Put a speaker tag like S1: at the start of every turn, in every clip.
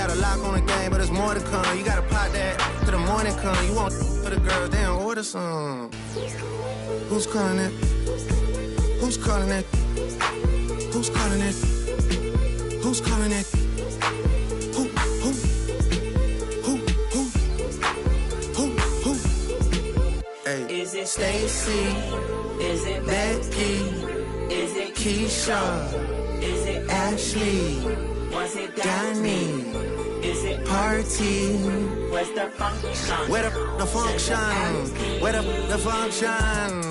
S1: got a lock on the game, but there's more to come. You gotta pop that till the morning come. You want for the girls, they don't order some. Who's calling it? Who's calling it? Who's calling it? Who's calling it? Who? Hey. Is it Stacy? Is it Becky? Is it Keisha? Is it Ashley? Was it Danny? Is it Party? Where's the function? Where the function? Where the function?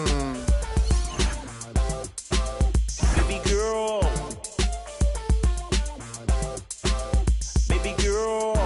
S1: Baby girl. Baby girl.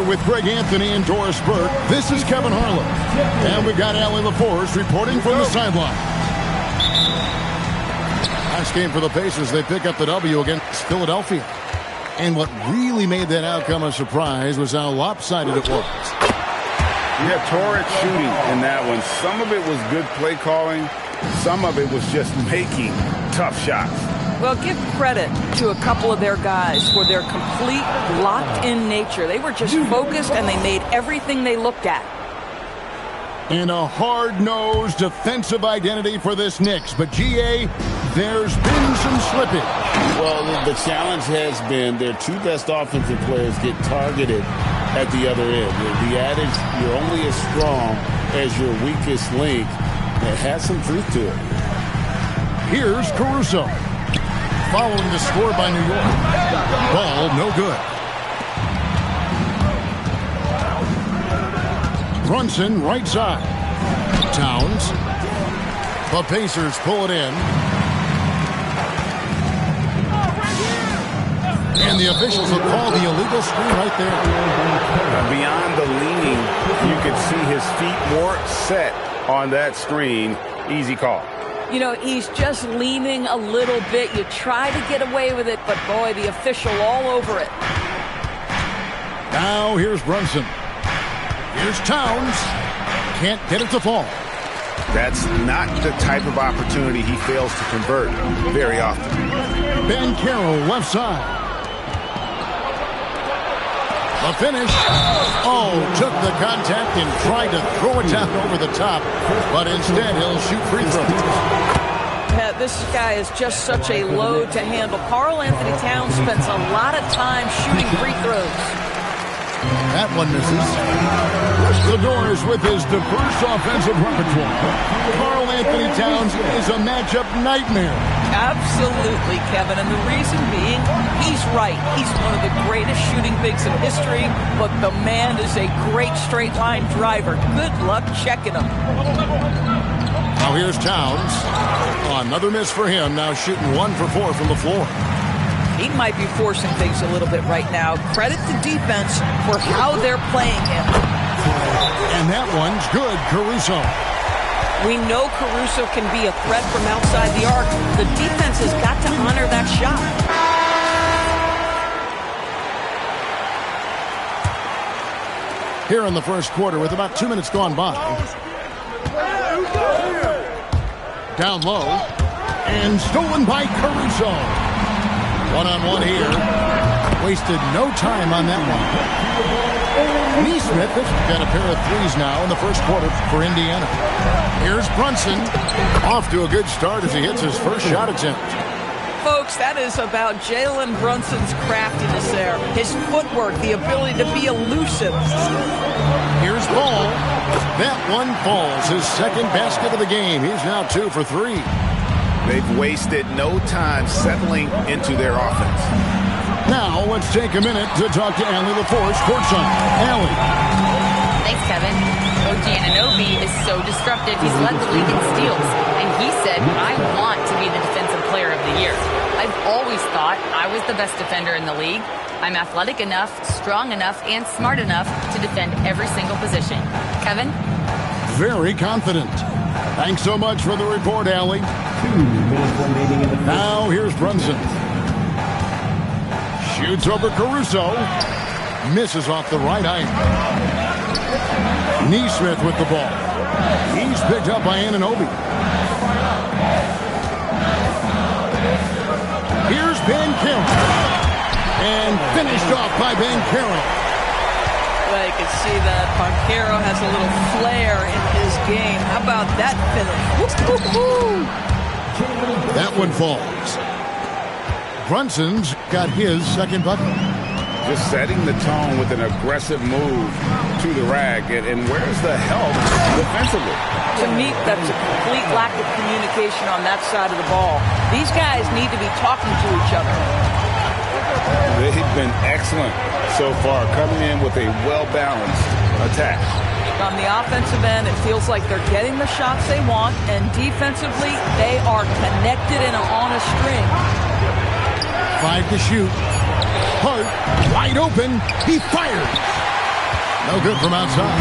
S2: With Greg Anthony and Doris Burke, this is Kevin Harlan. And we've got Allie LaForce reporting from the sideline. Last game for the Pacers, they pick up the W against Philadelphia. And what really made that outcome a surprise was how lopsided it was.
S3: Yeah, torrid shooting in that one. Some of it was good play calling. Some of it was just making tough shots.
S4: Well, give credit to a couple of their guys for their complete locked-in nature. They were just focused, and they made everything they looked at.
S2: And a hard-nosed defensive identity for this Knicks. But, G.A., there's been some slippage.
S5: Well, the challenge has been their two best offensive players get targeted at the other end. The adage, you're only as strong as your weakest link, it has some truth to it.
S2: Here's Caruso. Following the score by New York. Ball no good. Brunson right side. Towns. The Pacers pull it in. And the officials will call the illegal screen right there.
S3: Beyond the leaning, you could see his feet more set on that screen. Easy call.
S4: You know, he's just leaning a little bit. You try to get away with it, but boy, the official all over it.
S2: Now here's Brunson. Here's Towns. Can't get it to fall.
S3: That's not the type of opportunity he fails to convert very often.
S2: Ben Carroll left side. The finish. Oh, took the contact and tried to throw it down over the top, but instead he'll shoot free throws.
S4: Yeah, this guy is just such a load to handle. Karl Anthony Towns spends a lot of time shooting free throws.
S2: That one misses. The Doors with his diverse offensive repertoire. Karl Anthony Towns is a matchup nightmare.
S4: Absolutely, Kevin, and the reason being, he's right. He's one of the greatest shooting bigs in history, but the man is a great straight-line driver. Good luck checking him.
S2: Now here's Towns. Another miss for him, now shooting 1 for 4 from the floor.
S4: He might be forcing things a little bit right now. Credit the defense for how they're playing him.
S2: And that one's good, Caruso.
S4: We know Caruso can be a threat from outside the arc. The defense has got to honor that shot.
S2: Here in the first quarter with about 2 minutes gone by. Down low. And stolen by Caruso. One-on-one here. Wasted no time on that one. Nesmith has got a pair of threes now in the first quarter for Indiana. Here's Brunson. Off to a good start as he hits his first shot attempt.
S4: Folks, that is about Jalen Brunson's craftiness there. His footwork, the ability to be elusive.
S2: Here's Ball. That one falls. His second basket of the game. He's now 2 for 3.
S3: They've wasted no time settling into their offense.
S2: Now, let's take a minute to talk to Allie LaForce, courtside. Allie.
S6: Thanks, Kevin. OG Anunoby is so disruptive. He's led the league in steals. And he said, I want to be the defensive player of the year. I've always thought I was the best defender in the league. I'm athletic enough, strong enough, and smart enough to defend every single position. Kevin?
S2: Very confident. Thanks so much for the report, Allie. Now, here's Brunson. Shoots over Caruso. Misses off the right iron. Nesmith with the ball. He's picked up by Anunoby. Here's Banchero. And finished off by Banchero.
S4: Well, you can see that Banchero has a little flair in his game. How about that finish? Woo-hoo-hoo!
S2: That one falls. Brunson's got his second bucket.
S3: Just setting the tone with an aggressive move to the rack. And where's the help defensively?
S4: To me, that's a complete lack of communication on that side of the ball. These guys need to be talking to each other.
S3: They've been excellent so far, coming in with a well-balanced attack.
S4: On the offensive end, it feels like they're getting the shots they want, and defensively, they are connected and on a string.
S2: 5 to shoot. Hart, wide open. He fires. No good from outside.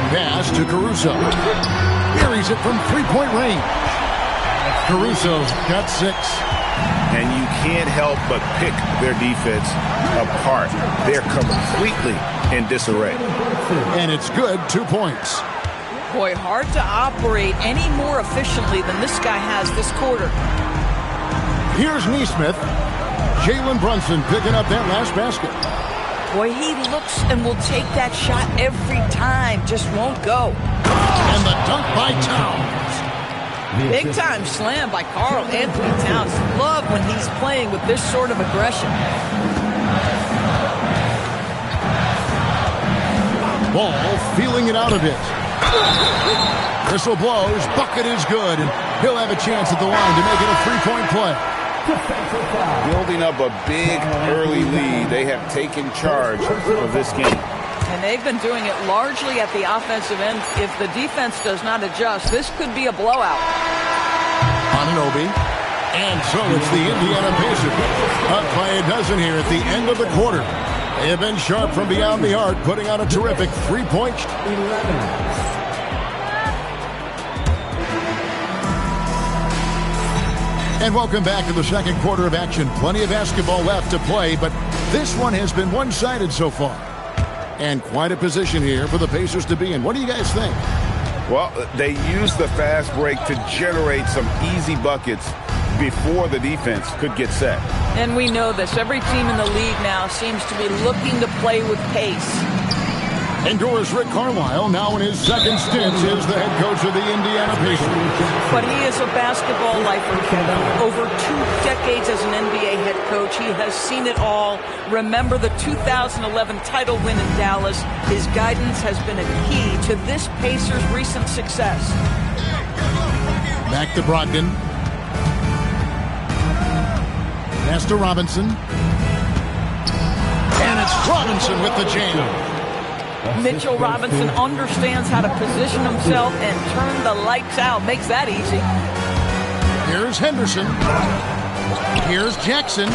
S2: Pass to Caruso. Buries it from three-point range. Caruso's got 6.
S3: And you can't help but pick their defense apart. They're completely in disarray.
S2: And it's good, 2 points.
S4: Boy, hard to operate any more efficiently than this guy has this quarter.
S2: Here's Nesmith. Jalen Brunson picking up that last basket.
S4: Boy, he looks and will take that shot every time. Just won't go.
S2: And the dunk by Towns.
S4: Big time slam by Karl Anthony Towns. Love when he's playing with this sort of aggression.
S2: Ball feeling it out a bit. Whistle blows. Bucket is good. And he'll have a chance at the line to make it a 3-point play.
S3: Building up a big early lead. They have taken charge of this game.
S4: And they've been doing it largely at the offensive end. If the defense does not adjust, this could be a blowout.
S2: Anunoby. And so it's the Indiana Pacers. Up by a dozen here at the end of the quarter. They have been sharp from beyond the arc, putting on a terrific 3-point. And welcome back to the second quarter of action. Plenty of basketball left to play, but this one has been one-sided so far. And quite a position here for the Pacers to be in. What do you guys think?
S3: Well, they used the fast break to generate some easy buckets before the defense could get set.
S4: And we know this. Every team in the league now seems to be looking to play with pace.
S2: Endorse Rick Carlisle, now in his second stint as the head coach of the Indiana Pacers.
S4: But he is a basketball lifer, Kevin. Over 2 decades as an NBA head coach, he has seen it all. Remember the 2011 title win in Dallas. His guidance has been a key to this Pacers' recent success.
S2: Back to Brogdon. Pass to Robinson. And it's Robinson with the jam.
S4: Mitchell Robinson understands how to position himself and turn the lights out. Makes that easy.
S2: Here's Henderson. Here's Jackson.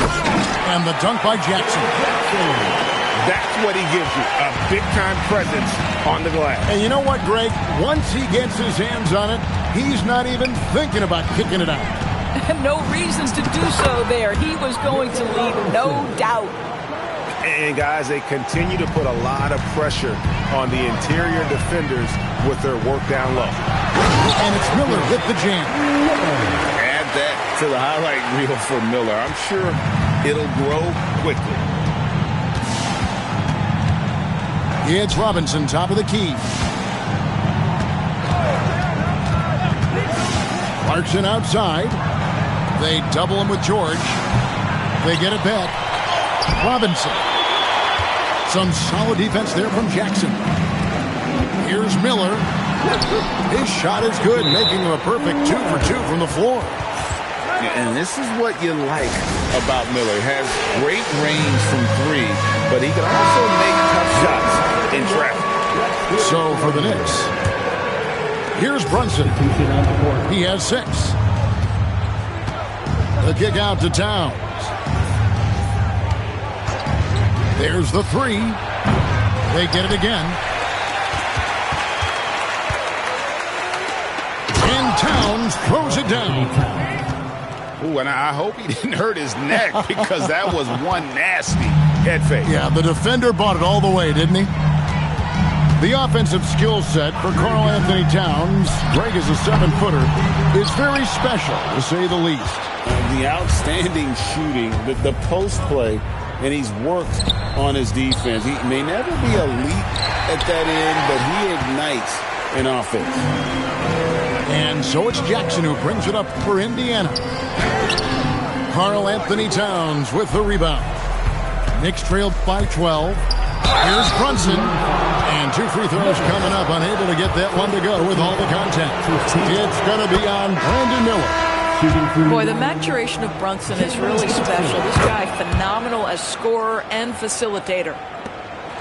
S2: And the dunk by Jackson.
S3: That's what he gives you, a big-time presence on the glass.
S2: And you know what, Greg? Once he gets his hands on it, he's not even thinking about kicking it out.
S4: No reasons to do so there. He was going to lead, no doubt.
S3: And, guys, they continue to put a lot of pressure on the interior defenders with their work down low.
S2: And it's Miller with the jam.
S3: Add that to the highlight reel for Miller. I'm sure it'll grow quickly.
S2: It's Robinson, top of the key. Clarkson outside. They double him with George. They get it back. Robinson. Some solid defense there from Jackson. Here's Miller. His shot is good, making him a perfect 2 for 2 from the floor.
S3: And this is what you like about Miller. He has great range from 3, but he can also make tough shots in traffic.
S2: So for the Knicks, here's Brunson. He has 6. The kick out to Towns. There's the 3. They get it again. And Towns throws it down.
S3: Ooh, and I hope he didn't hurt his neck because that was one nasty head fake.
S2: Yeah, the defender bought it all the way, didn't he? The offensive skill set for Karl Anthony Towns, Greg is a 7-footer, is very special, to say the least.
S5: The outstanding shooting, the post play, and he's worked on his defense. He may never be elite at that end, but he ignites an offense.
S2: And so it's Jackson who brings it up for Indiana. Karl Anthony Towns with the rebound. Knicks trailed by 12. Here's Brunson. And 2 free throws coming up. Unable to get that one to go with all the contact. It's going to be on Brandon Miller.
S4: Boy, the maturation of Brunson is really special. This guy, phenomenal as scorer and facilitator.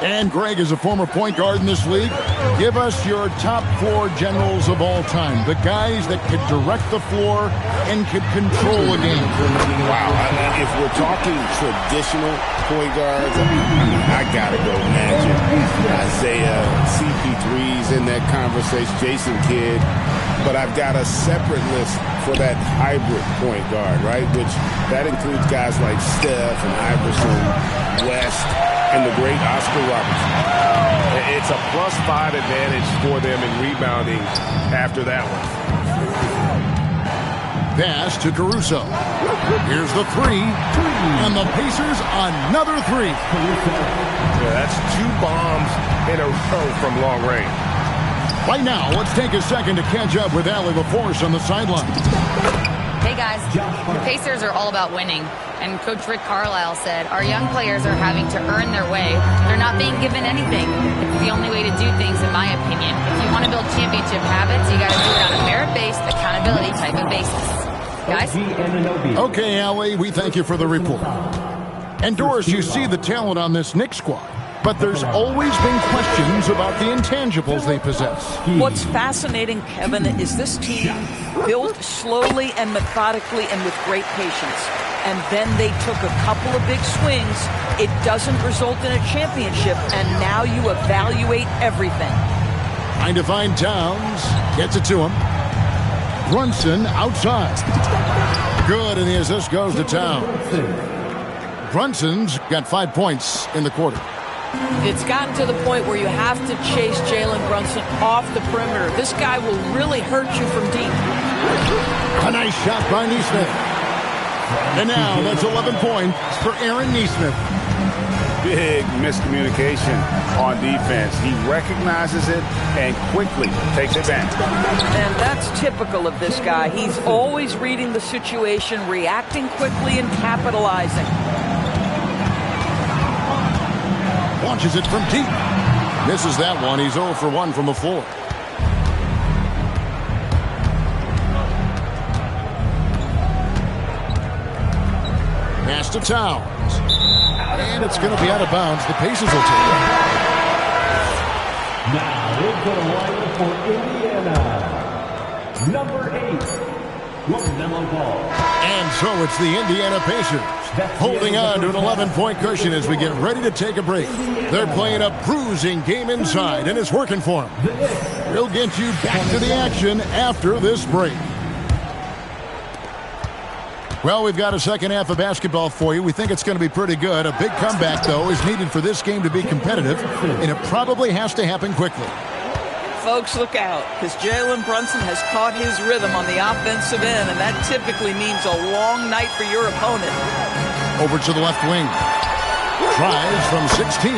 S2: And Greg is a former point guard in this league. Give us your top 4 generals of all time. The guys that could direct the floor and could control a game.
S5: Wow. If we're talking traditional point guards, I got to go Magic. Isaiah, CP3's in that conversation, Jason Kidd. But I've got a separate list for that hybrid point guard, right? Which that includes guys like Steph and Iverson, West, and the great Oscar Robertson. It's a +5 advantage for them in rebounding after that one.
S2: Pass to Caruso. Here's the 3. And the Pacers another 3.
S3: Yeah, that's 2 bombs in a row from long range.
S2: Right now, let's take a second to catch up with Allie LaForce on the sideline.
S6: Hey guys, the Pacers are all about winning. And Coach Rick Carlisle said, our young players are having to earn their way. They're not being given anything. It's the only way to do things, in my opinion. If you want to build championship habits, you got to do it on a merit-based, accountability type of basis. Guys?
S2: Okay, Allie, we thank you for the report. And Doris, you see the talent on this Knicks squad. But there's always been questions about the intangibles they possess.
S4: What's fascinating, Kevin, is this team built slowly and methodically and with great patience. And then they took a couple of big swings. It doesn't result in a championship, and now you evaluate everything.
S2: Trying to find Towns. Gets it to him. Brunson outside. Good, and the assist goes to Towns. Brunson's got 5 points in the quarter.
S4: It's gotten to the point where you have to chase Jalen Brunson off the perimeter. This guy will really hurt you from deep.
S2: A nice shot by Nesmith. And now that's 11 points for Aaron Nesmith.
S3: Big miscommunication on defense. He recognizes it and quickly takes advantage.
S4: And that's typical of this guy. He's always reading the situation, reacting quickly, and capitalizing.
S2: Launches it from deep. Misses that one. He's 0 for 1 from the floor. Pass to Towns. And it's going to be out of bounds. The Pacers will take it.
S7: Now into the lineup for Indiana, number 8,
S2: And so it's the Indiana Pacers holding on to an 11-point cushion as we get ready to take a break. They're playing a bruising game inside, and it's working for them. We'll get you back to the action after this break. Well, we've got a second half of basketball for you. We think it's going to be pretty good. A big comeback, though, is needed for this game to be competitive, and it probably has to happen quickly.
S4: Folks, look out, because Jalen Brunson has caught his rhythm on the offensive end, and that typically means a long night for your opponent.
S2: Over to the left wing. Tries from 16.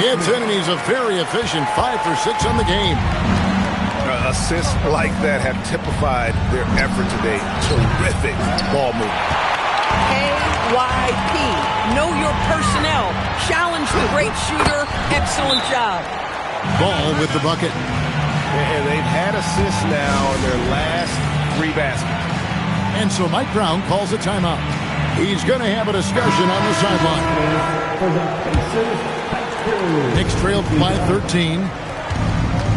S2: Gets in, and he's a very efficient 5 for 6 on the game.
S3: Assists like that have typified their effort today. Terrific ball movement.
S4: KYP. Know your personnel. Challenge the great shooter. Excellent job.
S2: Ball with the bucket.
S3: And they've had assists now in their last 3 baskets.
S2: And so Mike Brown calls a timeout. He's going to have a discussion on the sideline. Knicks trail by 13.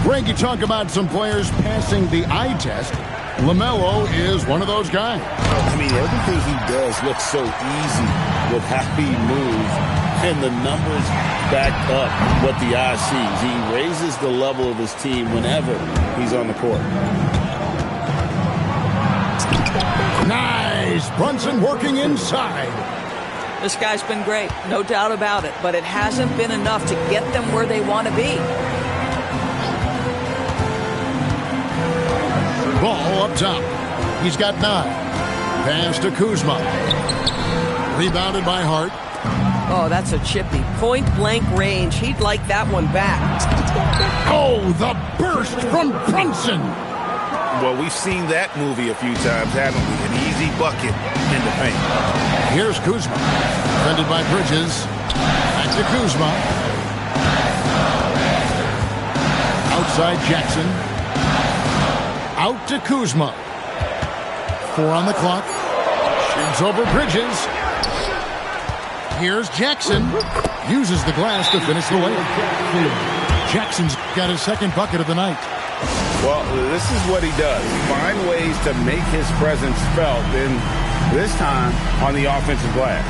S2: Greg, you talk about some players passing the eye test. LaMelo is one of those guys.
S5: I mean, everything he does looks so easy with how he moves. And the numbers back up what the eye sees. He raises the level of his team whenever he's on the court.
S2: Nice! Brunson working inside.
S4: This guy's been great, no doubt about it, but it hasn't been enough to get them where they want to be.
S2: Ball up top. He's got 9. Pass to Kuzma. Rebounded by Hart.
S4: Oh, that's a chippy. Point-blank range. He'd like that one back.
S2: Oh, the burst from Brunson.
S3: Well, we've seen that movie a few times, haven't we? An easy bucket in the paint.
S2: Here's Kuzma. Defended by Bridges. Back to Kuzma. Outside Jackson. Out to Kuzma. 4 on the clock. Shoots over Bridges. Here's Jackson. Uses the glass to finish the layup. Jackson's got his second bucket of the night.
S3: Well, this is what he does. Find ways to make his presence felt, and this time on the offensive glass.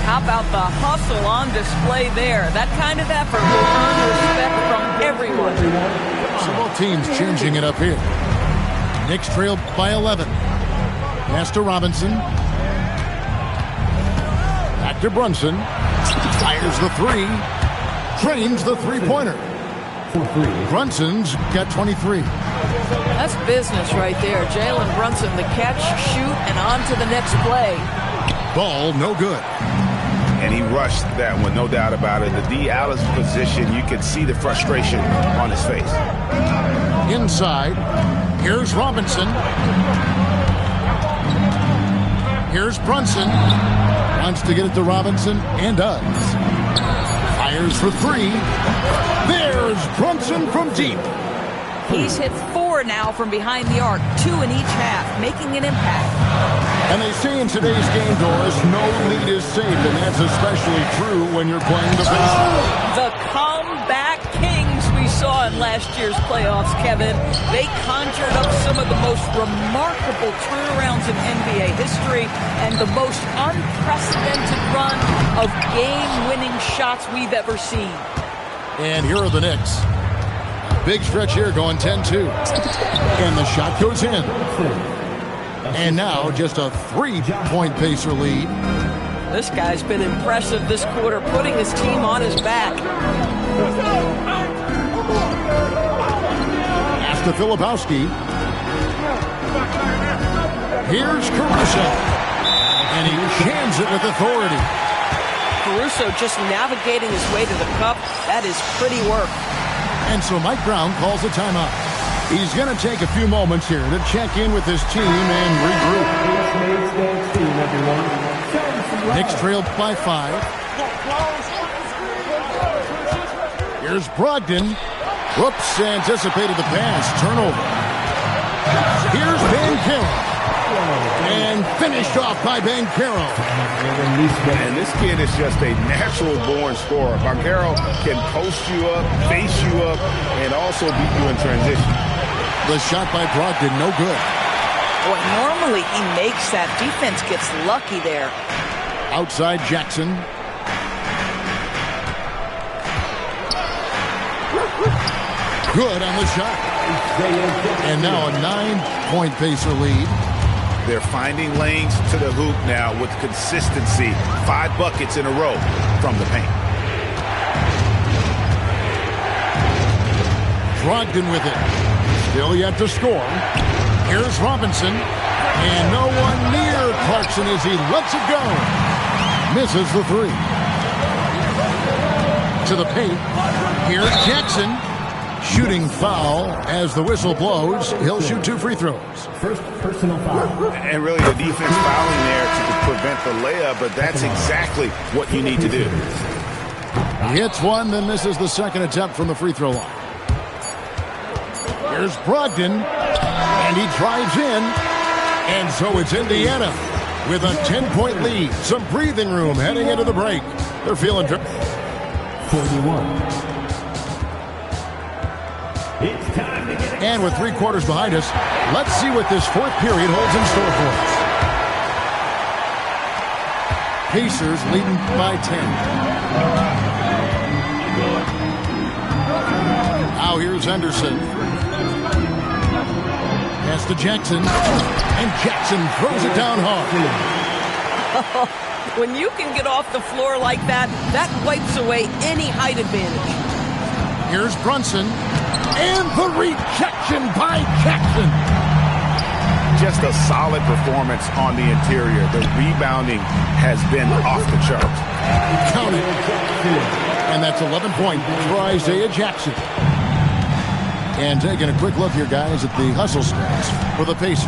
S4: How about the hustle on display there? That kind of effort will earn respect from everyone.
S2: So both teams changing it up here. Knicks trail by 11. Pass to Robinson. Back to Brunson. Fires the 3. Drains the three-pointer. Brunson's got 23.
S4: That's business right there. Jalen Brunson, the catch, shoot, and on to the next play.
S2: Ball no good.
S3: And he rushed that one, no doubt about it. The D. Alice position, you could see the frustration on his face.
S2: Inside. Here's Robinson. Here's Brunson. Wants to get it to Robinson and does. Fires for 3. There's Brunson from deep.
S4: He's hit 4 now from behind the arc, 2 in each half, making an impact.
S2: And they say in today's game, Doris, no lead is safe, and that's especially true when you're playing the Pacers.
S4: The comeback kings we saw in last year's playoffs, Kevin. They conjured up some of the most remarkable turnarounds in NBA history and the most unprecedented run of game-winning shots we've ever seen.
S2: And here are the Knicks. Big stretch here going 10-2. And the shot goes in. And now just a 3-point Pacer lead.
S4: This guy's been impressive this quarter, putting his team on his back.
S2: Pass to Filipowski. Here's Caruso. And he jams it with authority.
S4: Caruso just navigating his way to the cup. That is pretty work.
S2: And so Mike Brown calls a timeout. He's going to take a few moments here to check in with his team and regroup. Knicks trailed by 5. Here's Brogdon. Whoops, anticipated the pass. Turnover. Here's Banchero. And finished off by Banchero.
S3: And this kid is just a natural-born scorer. Banchero can post you up, face you up, and also beat you in transition.
S2: The shot by Brogdon, no good.
S4: Boy, normally he makes that. Defense gets lucky there.
S2: Outside Jackson. Good on the shot. And now a 9-point Pacer lead.
S3: They're finding lanes to the hoop now with consistency. 5 buckets in a row from the paint.
S2: Brogdon with it. Still yet to score. Here's Robinson. And no one near Clarkson as he lets it go. Misses the three. To the paint. Here's Jackson. Shooting foul as the whistle blows. He'll shoot 2 free throws.
S7: First personal foul.
S3: And really the defense fouling there to prevent the layup, but that's exactly what you need to do.
S2: He hits one, then misses the second attempt from the free throw line. Here's Brogdon, and he drives in. And so it's Indiana with a 10-point lead. Some breathing room heading into the break. They're feeling
S7: 41. It's time to get it.
S2: And with 3 quarters behind us, let's see what this 4th period holds in store for us. Pacers leading by 10. Now here's Henderson. Pass to Jackson. And Jackson throws it down hard.
S4: When you can get off the floor like that, that wipes away any height advantage.
S2: Here's Brunson. And the rejection by Jackson.
S3: Just a solid performance on the interior. The rebounding has been off the charts.
S2: Count it. And that's 11 points for Isaiah Jackson. And taking a quick look here, guys, at the hustle stats for the Pacers.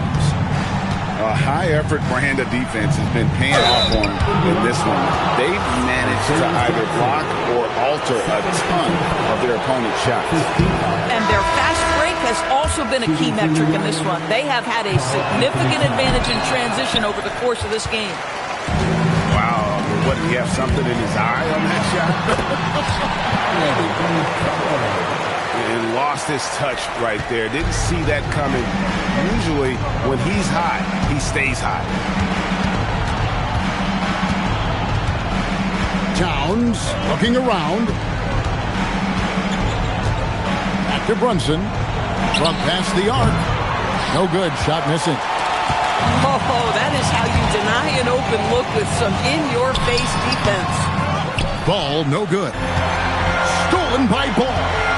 S3: A high-effort brand of defense has been paying off on them in this one. They've managed to either block or alter a ton of their opponent's shots.
S4: And their fast break has also been a key metric in this one. They have had a significant advantage in transition over the course of this game.
S3: Wow, what, did he have something in his eye on that shot? And lost his touch right there. Didn't see that coming. Usually, when he's hot, he stays hot.
S2: Towns looking around. Back to Brunson. From past the arc. No good. Shot missing.
S4: Oh, that is how you deny an open look with some in-your-face defense.
S2: Ball no good. Stolen by Ball.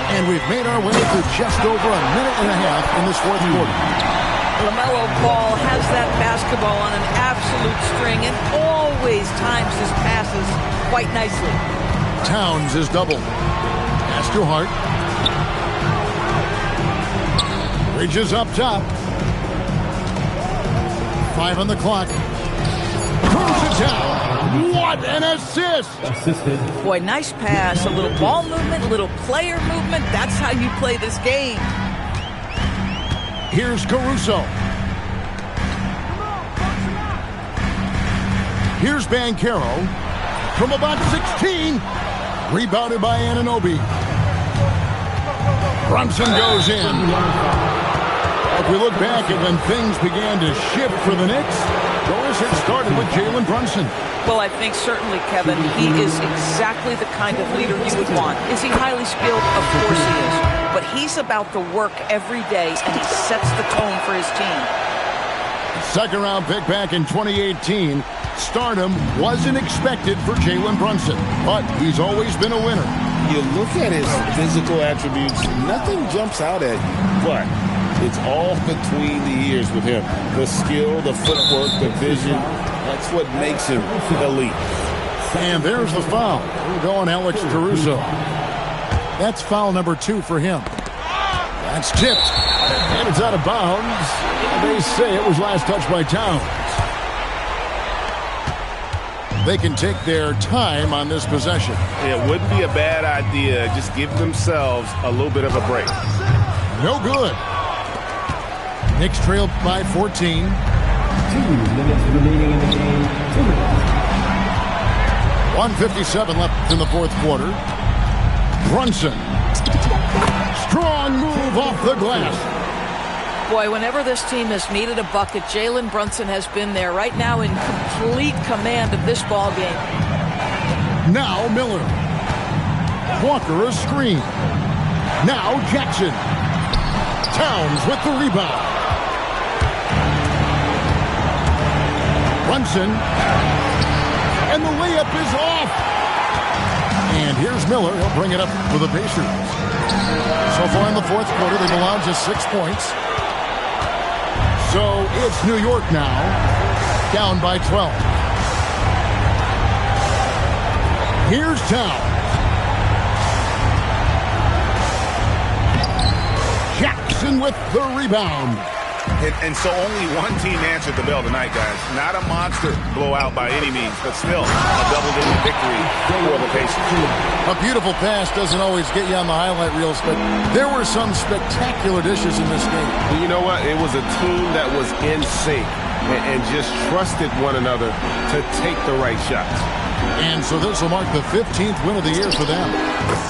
S2: And we've made our way through just over a minute and a half in this 4th quarter.
S4: LaMelo Ball has that basketball on an absolute string and always times his passes quite nicely.
S2: Towns is doubled. Pass to Hart. Bridges up top. 5 on the clock. Throws it down. What an assist!
S7: Assisted.
S4: Boy, nice pass. A little ball movement, a little player movement. That's how you play this game.
S2: Here's Caruso. Here's Banchero. From about 16. Rebounded by Anunoby. Brunson goes in. If we look back at when things began to shift for the Knicks, Doris had started with Jalen Brunson.
S4: Well, I think certainly, Kevin, he is exactly the kind of leader you would want. Is he highly skilled? Of course he is. But he's about the work every day, and he sets the tone for his team.
S2: Second round pick back in 2018. Stardom wasn't expected for Jalen Brunson, but he's always been a winner.
S3: You look at his physical attributes, nothing jumps out at you, but it's all between the ears with him. The skill, the footwork, the vision, that's what makes him elite.
S2: And there's the foul. We're going Alex Caruso. That's foul number 2 for him. That's tipped. And it's out of bounds. They say it was last touched by Towns. They can take their time on this possession.
S3: It wouldn't be a bad idea. Just give themselves a little bit of a break.
S2: No good. Knicks trail by 14.
S7: 2 minutes remaining in the game. 2 minutes.
S2: 1:57 left in the 4th quarter. Brunson. the glass.
S4: Boy, whenever this team has needed a bucket, Jalen Brunson has been there, right now in complete command of this ball game.
S2: Now Miller. Walker a screen. Now Jackson. Towns with the rebound. Brunson. And the layup is off. And here's Miller. He'll bring it up for the Pacers. So far in the fourth quarter, they've allowed just 6 points. So it's New York now, down by 12. Here's Towns. Jackson with the rebound.
S5: And so only one team answered the bell tonight, guys. Not a monster blowout by any means, but still a double-digit victory for the Pacers.
S2: A beautiful pass doesn't always get you on the highlight reels, but there were some spectacular dishes in this game.
S8: And you know what? It was a team that was in sync and just trusted one another to take the right shots.
S2: And so this will mark the 15th win of the year for them.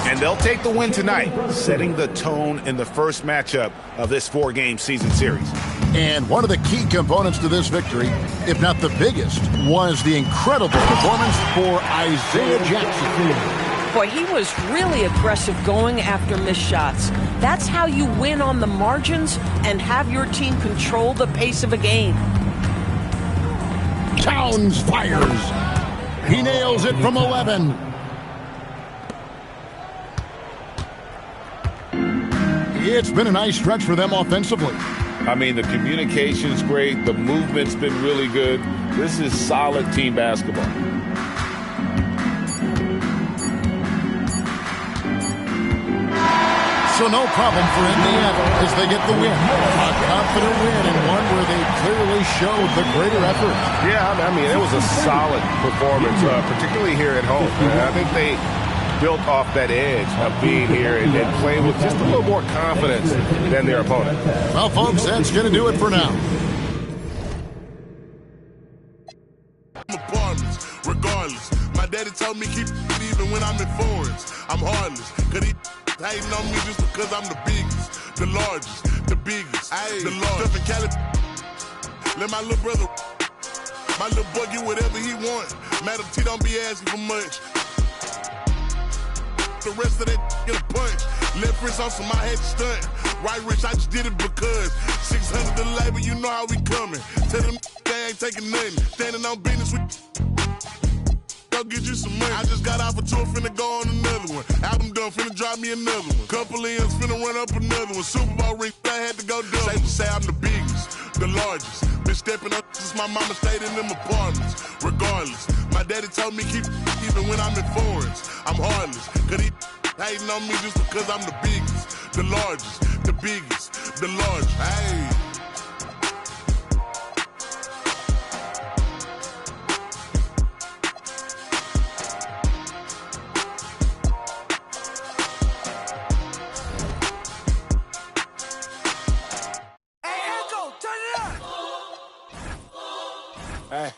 S5: And they'll take the win tonight, setting the tone in the first matchup of this 4-game season series.
S2: And one of the key components to this victory, if not the biggest, was the incredible performance for Isaiah Jackson.
S4: Boy, he was really aggressive going after missed shots. That's how you win on the margins and have your team control the pace of a game.
S2: Towns fires. He nails it from 11. It's been a nice stretch for them offensively.
S3: I mean, the communication's great. The movement's been really good. This is solid team basketball.
S2: So no problem for Indiana as they get the win. A confident win and one where they clearly showed the greater effort.
S8: Yeah, I mean, it was a solid performance, particularly here at home. I think they built off that edge of being here and playing with just a little more confidence than their opponent.
S2: Well, folks, that's going to do it for now.
S9: Regardless, my daddy told me keep it even when I'm in foreigns. I'm heartless, cause he hating on me just because I'm the biggest, the largest, the biggest, the largest. Cali, let my little brother, my little boy get whatever he want. Madam T don't be asking for much. The rest of that get a punch. Left wrist on some I had to stunt. Right wrist, I just did it because 600 the labor, you know how we coming. Tell them they ain't taking nothing. Standing on business with go get you some money. I just got off a tour, finna go on another one. Album done, finna drop me another one. Couple M's, finna run up another one. Super Bowl ring, I had to go double. Safe to say I'm the biggest, the largest. Been stepping up since my mama stayed in them apartments. Regardless, my daddy told me keep even when I'm in foreigns. I'm heartless, cause he hating on me just because I'm the biggest, the largest, the biggest, the largest. Hey.
S5: Hey.